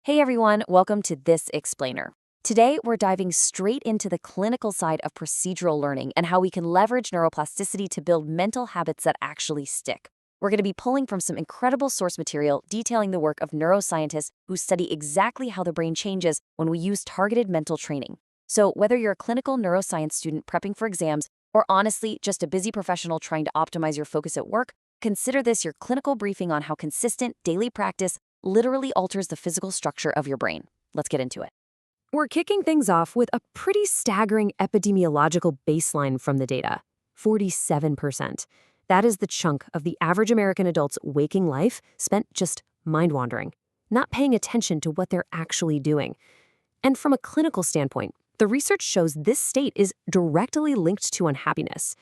Hey everyone, welcome to This Explainer. Today, we're diving straight into the clinical side of procedural learning and how we can leverage neuroplasticity to build mental habits that actually stick. We're going to be pulling from some incredible source material detailing the work of neuroscientists who study exactly how the brain changes when we use targeted mental training. So, whether you're a clinical neuroscience student prepping for exams, or honestly, just a busy professional trying to optimize your focus at work, consider this your clinical briefing on how consistent daily practice literally alters the physical structure of your brain. Let's get into it. We're kicking things off with a pretty staggering epidemiological baseline from the data, 47%. That is the chunk of the average American adult's waking life spent just mind-wandering, not paying attention to what they're actually doing. And from a clinical standpoint, the research shows this state is directly linked to unhappiness.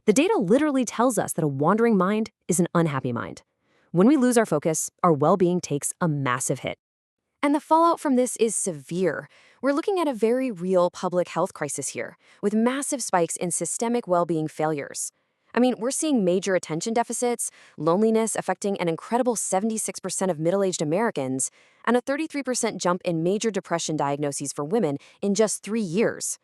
The data literally tells us that a wandering mind is an unhappy mind. When we lose our focus, our well-being takes a massive hit. And the fallout from this is severe. We're looking at a very real public health crisis here, with massive spikes in systemic well-being failures. I mean, we're seeing major attention deficits, loneliness affecting an incredible 76% of middle-aged Americans, and a 33% jump in major depression diagnoses for women in just 3 years.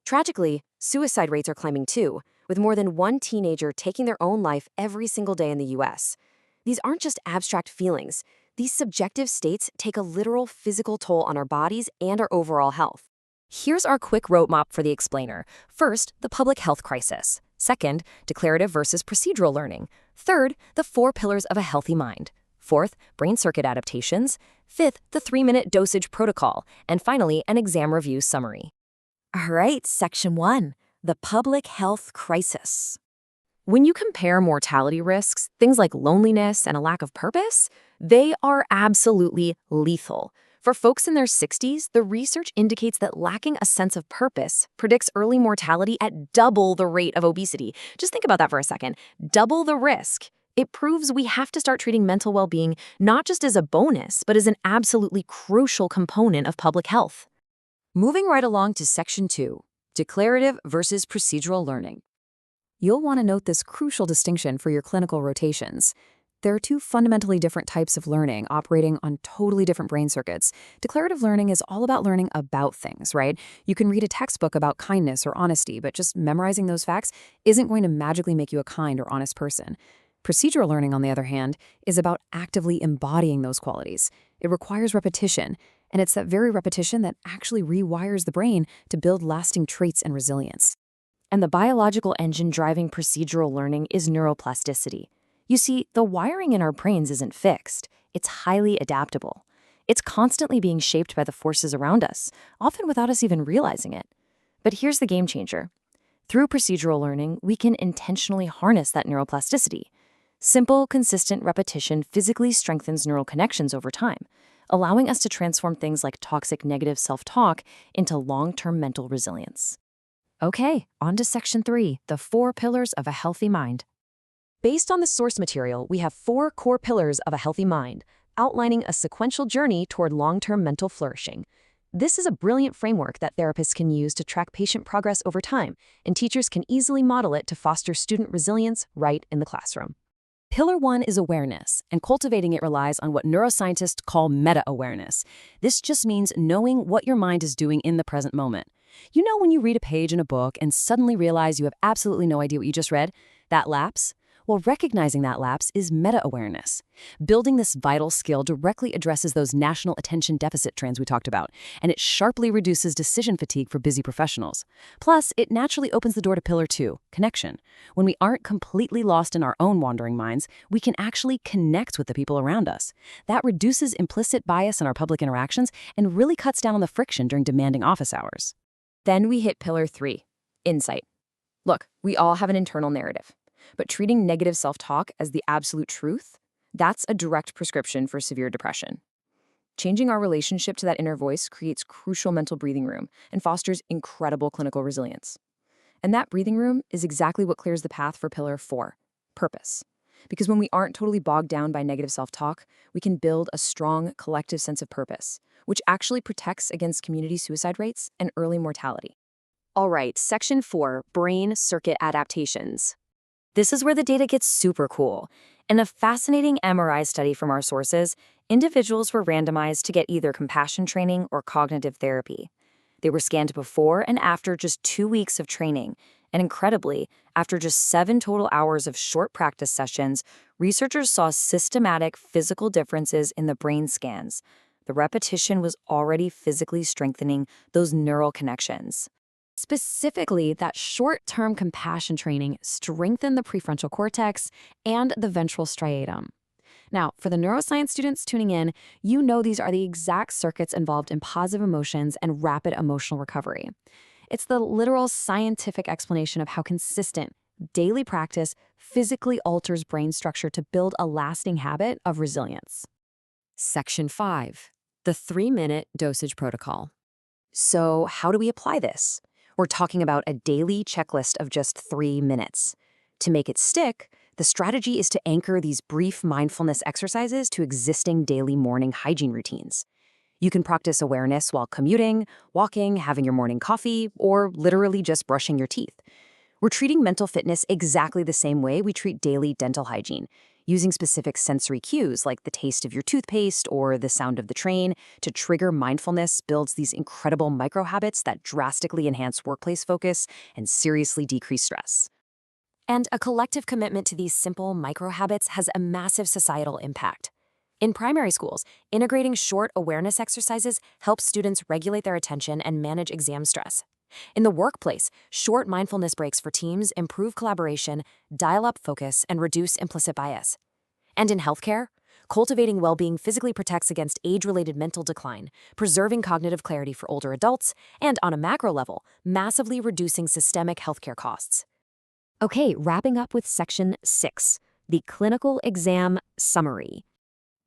Tragically, suicide rates are climbing too, with more than one teenager taking their own life every single day in the US. These aren't just abstract feelings. These subjective states take a literal physical toll on our bodies and our overall health. Here's our quick roadmap for the explainer. First, the public health crisis. Second, declarative versus procedural learning. Third, the 4 pillars of a healthy mind. Fourth, brain circuit adaptations. Fifth, the 3-minute dosage protocol. And finally, an exam review summary. All right, Section 1, the public health crisis. When you compare mortality risks, things like loneliness and a lack of purpose, they are absolutely lethal. For folks in their 60s, the research indicates that lacking a sense of purpose predicts early mortality at double the rate of obesity. Just think about that for a second. Double the risk. It proves we have to start treating mental well-being not just as a bonus, but as an absolutely crucial component of public health. Moving right along to Section 2, declarative versus procedural learning. You'll want to note this crucial distinction for your clinical rotations. There are 2 fundamentally different types of learning operating on totally different brain circuits. Declarative learning is all about learning about things, right? You can read a textbook about kindness or honesty, but just memorizing those facts isn't going to magically make you a kind or honest person. Procedural learning, on the other hand, is about actively embodying those qualities. It requires repetition, and it's that very repetition that actually rewires the brain to build lasting traits and resilience. And the biological engine driving procedural learning is neuroplasticity. You see, the wiring in our brains isn't fixed. It's highly adaptable. It's constantly being shaped by the forces around us, often without us even realizing it. But here's the game changer. Through procedural learning, we can intentionally harness that neuroplasticity. Simple, consistent repetition physically strengthens neural connections over time, allowing us to transform things like toxic negative self-talk into long-term mental resilience. Okay, on to Section 3, the 4 pillars of a healthy mind. Based on the source material, we have 4 core pillars of a healthy mind, outlining a sequential journey toward long-term mental flourishing. This is a brilliant framework that therapists can use to track patient progress over time, and teachers can easily model it to foster student resilience right in the classroom. Pillar 1 is awareness, and cultivating it relies on what neuroscientists call meta-awareness. This just means knowing what your mind is doing in the present moment. You know when you read a page in a book and suddenly realize you have absolutely no idea what you just read? That lapse? Well, recognizing that lapse is meta-awareness. Building this vital skill directly addresses those national attention deficit trends we talked about, and it sharply reduces decision fatigue for busy professionals. Plus, it naturally opens the door to Pillar 2, connection. When we aren't completely lost in our own wandering minds, we can actually connect with the people around us. That reduces implicit bias in our public interactions and really cuts down on the friction during demanding office hours. Then we hit Pillar 3, insight. Look, we all have an internal narrative. But treating negative self-talk as the absolute truth, that's a direct prescription for severe depression. Changing our relationship to that inner voice creates crucial mental breathing room and fosters incredible clinical resilience. And that breathing room is exactly what clears the path for Pillar 4, purpose. Because when we aren't totally bogged down by negative self-talk, we can build a strong collective sense of purpose, which actually protects against community suicide rates and early mortality. All right, Section 4, brain circuit adaptations. This is where the data gets super cool. In a fascinating MRI study from our sources, individuals were randomized to get either compassion training or cognitive therapy. They were scanned before and after just 2 weeks of training. And incredibly, after just 7 total hours of short practice sessions, researchers saw systematic physical differences in the brain scans. The repetition was already physically strengthening those neural connections. Specifically, that short-term compassion training strengthened the prefrontal cortex and the ventral striatum. Now, for the neuroscience students tuning in, you know these are the exact circuits involved in positive emotions and rapid emotional recovery. It's the literal scientific explanation of how consistent daily practice physically alters brain structure to build a lasting habit of resilience. Section 5. The 3-minute dosage protocol. So, how do we apply this? We're talking about a daily checklist of just 3 minutes. To make it stick, the strategy is to anchor these brief mindfulness exercises to existing daily morning hygiene routines. You can practice awareness while commuting, walking, having your morning coffee, or literally just brushing your teeth. We're treating mental fitness exactly the same way we treat daily dental hygiene, using specific sensory cues like the taste of your toothpaste or the sound of the train to trigger mindfulness builds these incredible microhabits that drastically enhance workplace focus and seriously decrease stress. And a collective commitment to these simple microhabits has a massive societal impact. In primary schools, integrating short awareness exercises helps students regulate their attention and manage exam stress. In the workplace, short mindfulness breaks for teams improve collaboration, dial up focus, and reduce implicit bias. And in healthcare, cultivating well-being physically protects against age-related mental decline, preserving cognitive clarity for older adults, and on a macro level, massively reducing systemic healthcare costs. Okay, wrapping up with Section 6, the clinical exam summary.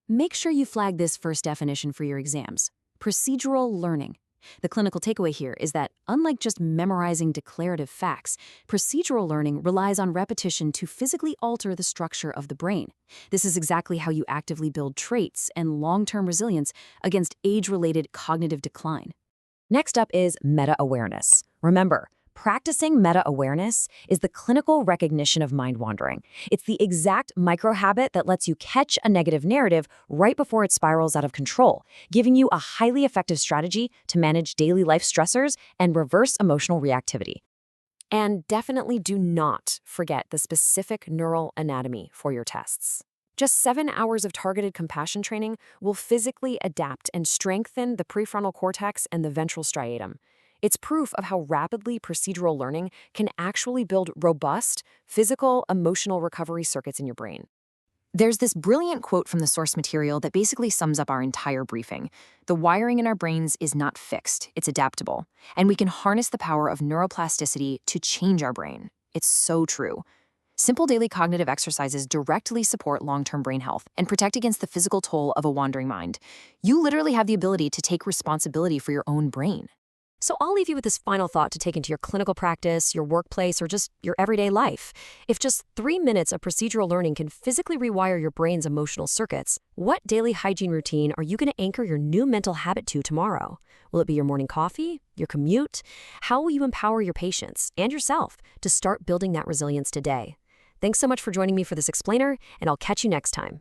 Make sure you flag this first definition for your exams: procedural learning. The clinical takeaway here is that, unlike just memorizing declarative facts, procedural learning relies on repetition to physically alter the structure of the brain. This is exactly how you actively build traits and long-term resilience against age-related cognitive decline. Next up is meta-awareness. Remember, practicing meta-awareness is the clinical recognition of mind wandering. It's the exact microhabit that lets you catch a negative narrative right before it spirals out of control, giving you a highly effective strategy to manage daily life stressors and reverse emotional reactivity. And definitely do not forget the specific neural anatomy for your tests. Just 7 hours of targeted compassion training will physically adapt and strengthen the prefrontal cortex and the ventral striatum. It's proof of how rapidly procedural learning can actually build robust, physical, emotional recovery circuits in your brain. There's this brilliant quote from the source material that basically sums up our entire briefing. The wiring in our brains is not fixed, it's adaptable, and we can harness the power of neuroplasticity to change our brain. It's so true. Simple daily cognitive exercises directly support long-term brain health and protect against the physical toll of a wandering mind. You literally have the ability to take responsibility for your own brain. So I'll leave you with this final thought to take into your clinical practice, your workplace, or just your everyday life. If just 3 minutes of procedural learning can physically rewire your brain's emotional circuits, what daily hygiene routine are you going to anchor your new mental habit to tomorrow? Will it be your morning coffee, your commute? How will you empower your patients and yourself to start building that resilience today? Thanks so much for joining me for this explainer, and I'll catch you next time.